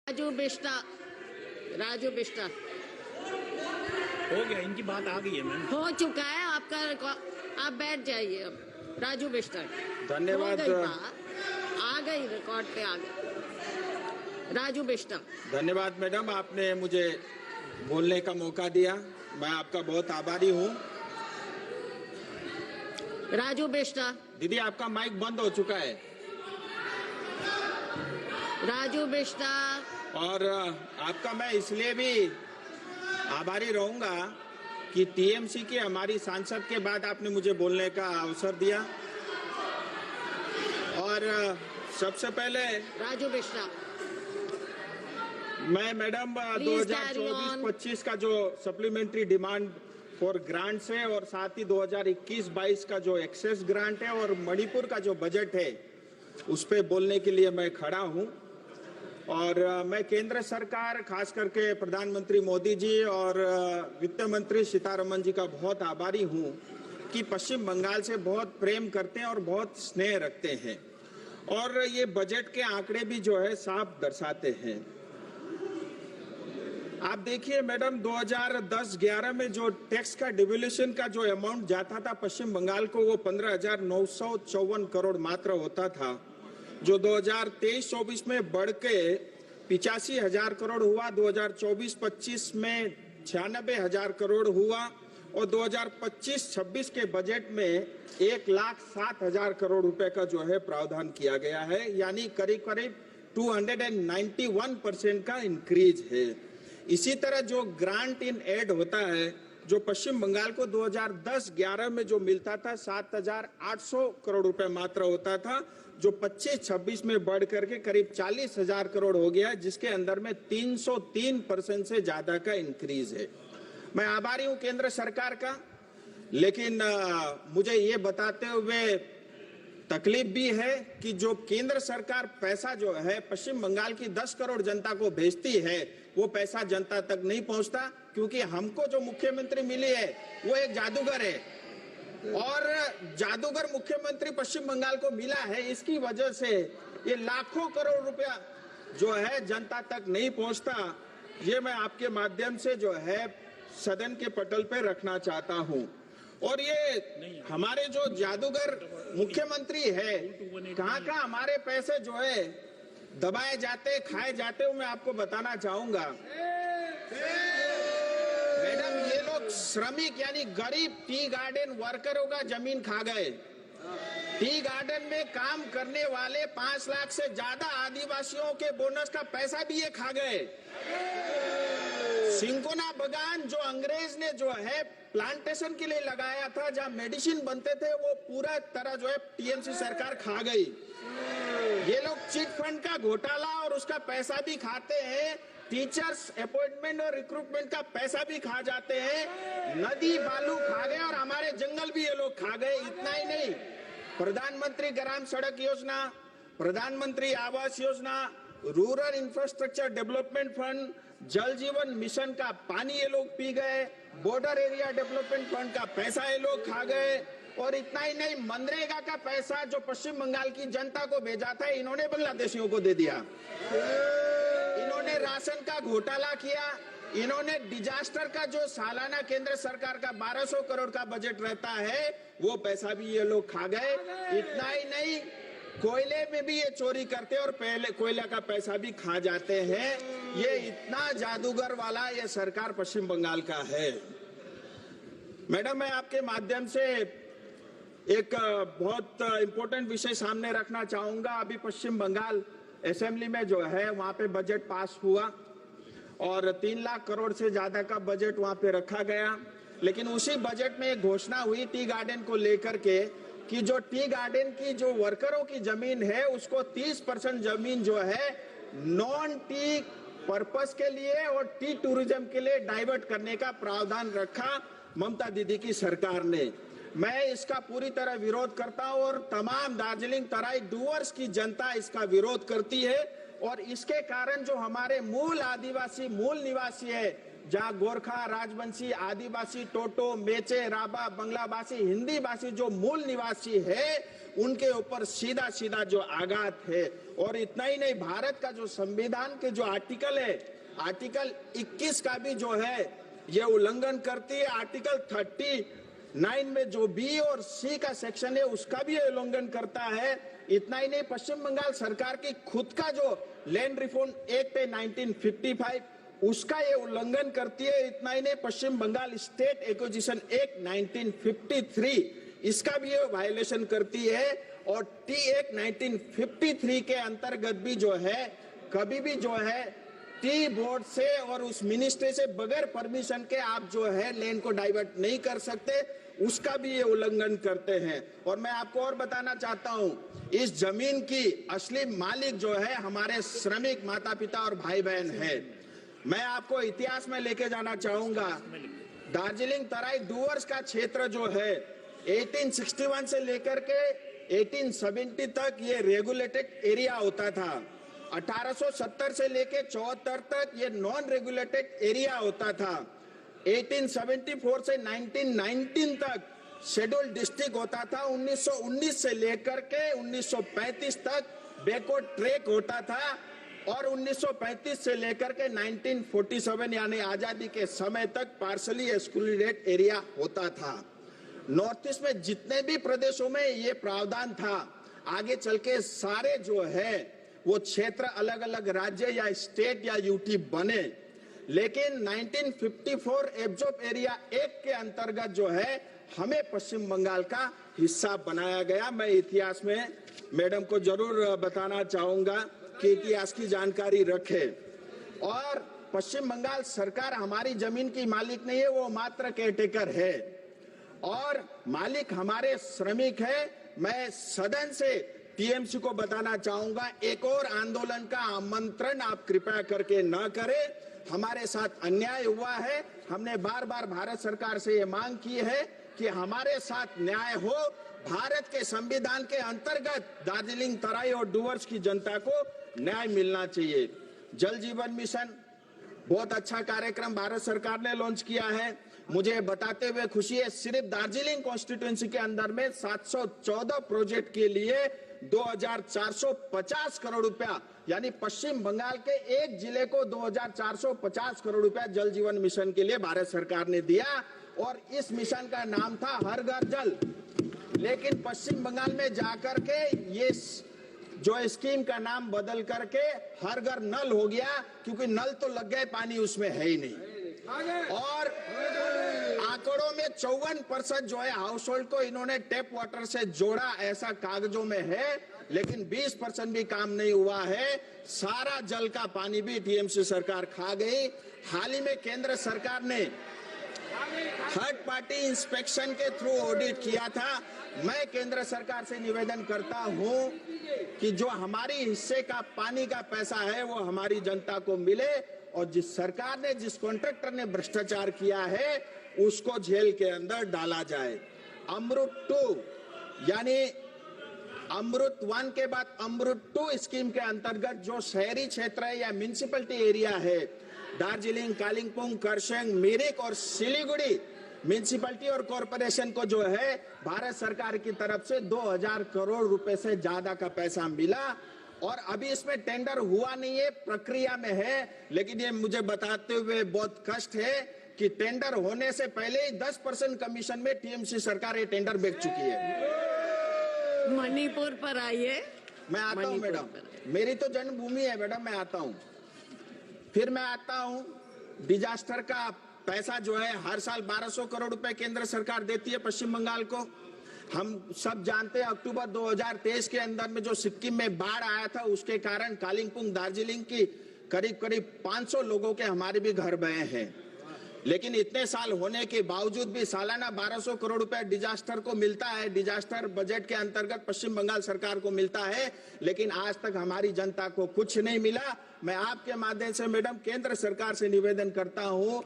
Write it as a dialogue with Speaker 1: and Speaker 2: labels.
Speaker 1: राजू बिष्टा
Speaker 2: हो गया, इनकी बात आ गई है मैम।
Speaker 1: हो चुका है आपका, आप बैठ जाइए अब। राजू बिष्टा
Speaker 3: धन्यवाद।
Speaker 1: आ गई रिकॉर्ड पे, आ गई। राजू बिष्टा
Speaker 3: धन्यवाद मैडम, आपने मुझे बोलने का मौका दिया, मैं आपका बहुत आभारी हूँ।
Speaker 1: राजू बिष्टा।
Speaker 3: दीदी आपका माइक बंद हो चुका है।
Speaker 1: राजू बिष्टा।
Speaker 3: और आपका मैं इसलिए भी आभारी रहूंगा कि टीएमसी के हमारी सांसद के बाद आपने मुझे बोलने का अवसर दिया। और सबसे पहले
Speaker 1: राजू बिष्टा,
Speaker 3: मैं मैडम 2024-25 का जो सप्लीमेंट्री डिमांड फॉर ग्रांट्स है और साथ ही 2021-22 का जो एक्सेस ग्रांट है और मणिपुर का जो बजट है उस पे बोलने के लिए मैं खड़ा हूं। और मैं केंद्र सरकार, खास करके प्रधानमंत्री मोदी जी और वित्त मंत्री सीतारमन जी का बहुत आभारी हूं कि पश्चिम बंगाल से बहुत प्रेम करते हैं और बहुत स्नेह रखते हैं। और ये बजट के आंकड़े भी जो है साफ दर्शाते हैं। आप देखिए मैडम, 2010-11 में जो टैक्स का डिवोल्यूशन का जो अमाउंट जाता था पश्चिम बंगाल को, वो 15,954 करोड़ मात्र होता था, जो 2023-24 में बढ़ के 85,000 करोड़ हुआ, 2024-25 में 96,000 करोड़ हुआ और 2025-26 के बजट में 1,07,000 करोड़ रुपए का जो है प्रावधान किया गया है, यानी करीब करीब 291% का इंक्रीज है। इसी तरह जो ग्रांट इन एड होता है, जो पश्चिम बंगाल को 2010-11 में जो मिलता था 7,800 करोड़ रुपए मात्र होता था, जो 25-26 में बढ़ करके करीब 40,000 करोड़ हो गया, जिसके अंदर में 303% से ज्यादा का इंक्रीज है। मैं आभारी हूं केंद्र सरकार का, लेकिन मुझे ये बताते हुए तकलीफ भी है कि जो केंद्र सरकार पैसा जो है पश्चिम बंगाल की 10 करोड़ जनता को भेजती है, वो पैसा जनता तक नहीं पहुंचता, क्योंकि हमको जो मुख्यमंत्री मिली है वो एक जादूगर है और जादूगर मुख्यमंत्री पश्चिम बंगाल को मिला है। इसकी वजह से ये लाखों करोड़ रुपया जो है जनता तक नहीं पहुंचता। ये मैं आपके माध्यम से जो है सदन के पटल पे रखना चाहता हूं। और ये हमारे जो जादूगर मुख्यमंत्री है, कहाँ हमारे पैसे जो है दबाए जाते, खाए जाते, वो मैं आपको बताना चाहूंगा। मैडम, ये लोग श्रमिक यानी गरीब टी गार्डन वर्करों का जमीन खा गए। टी गार्डन में काम करने वाले 5 लाख से ज्यादा आदिवासियों के बोनस का पैसा भी ये खा गए। सिंकोना बगान जो अंग्रेज ने जो है प्लांटेशन के लिए लगाया था, जहां मेडिसिन बनते थे, वो पूरा तरह जो है टीएमसी सरकार खा गई। ये लोग चिट फंड का घोटाला और उसका पैसा भी खाते हैं, टीचर्स अपॉइंटमेंट और रिक्रूटमेंट का पैसा भी खा जाते हैं, नदी बालू खा गए और हमारे जंगल भी ये लोग खा गए। इतना ही नहीं, प्रधानमंत्री ग्राम सड़क योजना, प्रधानमंत्री Awas Yojana, rural infrastructure development fund, जल जीवन मिशन का पानी ये लोग पी गए, बॉर्डर एरिया डेवलपमेंट फंड का पैसा ये लोग खा गए। और इतना ही नहीं, मनरेगा का पैसा जो पश्चिम बंगाल की जनता को भेजा था, इन्होंने बांग्लादेशियों को दे दिया। इन्होंने राशन का घोटाला किया, इन्होंने डिजास्टर का जो सालाना केंद्र सरकार का 1200 करोड़ का बजट रहता है, वो पैसा भी ये लोग खा गए। इतना ही नहीं, कोयले में भी ये चोरी करते और पहले कोयला का पैसा भी खा जाते हैं। ये इतना जादूगर वाला ये सरकार पश्चिम बंगाल का है। मैडम, मैं आपके माध्यम से एक बहुत इंपॉर्टेंट विषय सामने रखना चाहूंगा। अभी पश्चिम बंगाल असेंबली में जो है वहां पे बजट पास हुआ और 3 लाख करोड़ से ज्यादा का बजट वहां पे रखा गया। लेकिन उसी बजट में एक घोषणा हुई टी गार्डन को लेकर के कि जो टी गार्डन की जो वर्करों की जमीन है, उसको 30% जमीन जो है नॉन टी पर्पस के लिए और टी टूरिज्म के लिए डाइवर्ट करने का प्रावधान रखा ममता दीदी की सरकार ने। मैं इसका पूरी तरह विरोध करता हूं और तमाम दार्जिलिंग तराई डूवर्स की जनता इसका विरोध करती है। और इसके कारण जो हमारे मूल आदिवासी मूल निवासी है, जहां गोरखा, राजवंशी, आदिवासी, टोटो, मेचे, राभा, बंगला भाषी, हिंदी भाषी जो मूल निवासी है उनके ऊपर सीधा सीधा जो आघात है। और इतना ही नहीं, भारत का जो संविधान के जो आर्टिकल है, आर्टिकल 21 का भी जो है ये उल्लंघन करती है। आर्टिकल 39 में जो बी और सी का सेक्शन है उसका भी उल्लंघन करता है। इतना ही नहीं, पश्चिम बंगाल सरकार की खुद का जो लैंड रिफॉर्म एक्ट है 1955 उसका ये उल्लंघन करती है। इतना ही नहीं, पश्चिम बंगाल स्टेट एक्विजिशन एक्ट 1953 इसका भी ये वायलेशन करती है। और टी एक्ट 1953 के अंतर्गत भी जो है कभी भी जो है टी बोर्ड से और उस मिनिस्ट्री से बगैर परमिशन के आप जो है लैंड को डाइवर्ट नहीं कर सकते, उसका भी ये उल्लंघन करते हैं। और मैं आपको और बताना चाहता हूं, इस जमीन की असली मालिक जो है हमारे श्रमिक माता पिता और भाई बहन है। मैं आपको इतिहास में लेके जाना चाहूंगा। दार्जिलिंग तराई डुवर्स का क्षेत्र जो है 1861 से लेकर के 1870 तक ये रेगुलेटेड एरिया होता था। 1870 से लेकर 74 तक ये नॉन रेगुलेटेड एरिया होता था। 1874 से 1919 तक शेड्यूल्ड डिस्ट्रिक्ट होता था। 1919 से लेकर के 1935 तक बैकवर्ड ट्रैक होता था। और 1935 से लेकर के 1947 यानी आजादी के समय तक पार्शली एक्सक्लूडेड एरिया होता था। नॉर्थ ईस्ट में जितने भी प्रदेशों में ये प्रावधान था, आगे चल के सारे जो है वो क्षेत्र अलग अलग राज्य या स्टेट या यूटी बने। लेकिन 1954 एब्जॉर्ब एरिया एक्ट के अंतर्गत जो है हमें पश्चिम बंगाल का हिस्सा बनाया गया। मैं इतिहास में मैडम को जरूर बताना चाहूंगा कि इतिहास की जानकारी रखे। और पश्चिम बंगाल सरकार हमारी जमीन की मालिक नहीं है, वो मात्र केयरटेकर है और मालिक हमारे श्रमिक है। मैं सदन से टीएमसी को बताना चाहूंगा, एक और आंदोलन का आमंत्रण आप कृपया करके न करें। हमारे साथ अन्याय हुआ है। हमने बार बार भारत सरकार से ये मांग की है कि हमारे साथ न्याय हो। भारत के संविधान के अंतर्गत दार्जिलिंग तराई और डुवर्स की जनता को न्याय मिलना चाहिए। जल जीवन मिशन बहुत अच्छा कार्यक्रम भारत सरकार ने लॉन्च किया है। मुझे बताते हुए खुशी है, सिर्फ दार्जिलिंग कॉन्स्टिट्यूएंसी के अंदर में 714 प्रोजेक्ट के लिए 2450 करोड़ रुपया, यानी पश्चिम बंगाल के एक जिले को 2450 करोड़ रुपया जल जीवन मिशन के लिए भारत सरकार ने दिया। और इस मिशन का नाम था हर घर जल। लेकिन पश्चिम बंगाल में जाकर के ये जो स्कीम का नाम बदल करके हर घर नल हो गया, क्योंकि नल तो लग गए, पानी उसमें है ही नहीं। और आंकड़ों में 54% जो है हाउस होल्ड को इन्होंने टैप वाटर से जोड़ा, ऐसा कागजों में है। लेकिन 20% भी काम नहीं हुआ है। सारा जल का पानी भी टीएमसी सरकार खा गई। हाल ही में केंद्र सरकार ने थर्ड पार्टी इंस्पेक्शन के थ्रू ऑडिट किया था। मैं केंद्र सरकार से निवेदन करता हूं कि जो हमारी हिस्से का पानी का पैसा है वो हमारी जनता को मिले, और जिस सरकार ने, जिस कॉन्ट्रैक्टर ने भ्रष्टाचार किया है उसको जेल के अंदर डाला जाए। अमृत 2 यानी अमृत 1 के बाद अमृत 2 स्कीम के अंतर्गत जो शहरी क्षेत्र है या म्युनिसिपैलिटी एरिया है, दार्जिलिंग, कालिंपोंग, करसंग, मिरिक और सिलीगुड़ी म्युनिसिपैलिटी और कॉरपोरेशन को जो है भारत सरकार की तरफ से 2000 करोड़ रुपए से ज्यादा का पैसा मिला। और अभी इसमें टेंडर हुआ नहीं है, प्रक्रिया में है। लेकिन ये मुझे बताते हुए बहुत कष्ट है कि टेंडर होने से पहले ही 10% कमीशन में टीएमसी सरकार ये टेंडर बेच चुकी है।
Speaker 1: मणिपुर पर आइए।
Speaker 3: मैं आता हूँ मैडम, मेरी तो जन्मभूमि है मैडम, मैं आता हूँ। फिर मैं आता हूँ, डिजास्टर का पैसा जो है हर साल 1200 करोड़ रुपए केंद्र सरकार देती है पश्चिम बंगाल को। हम सब जानते हैं अक्टूबर 2023 के अंदर में जो सिक्किम में बाढ़ आया था, उसके कारण कालिंपोंग, दार्जिलिंग की करीब करीब 500 लोगों के हमारे भी घर बहे हैं। लेकिन इतने साल होने के बावजूद भी सालाना 1200 करोड़ रुपए डिजास्टर को मिलता है, डिजास्टर बजट के अंतर्गत पश्चिम बंगाल सरकार को मिलता है। लेकिन आज तक हमारी जनता को कुछ नहीं मिला। मैं आपके माध्यम से मैडम केंद्र सरकार से निवेदन करता हूं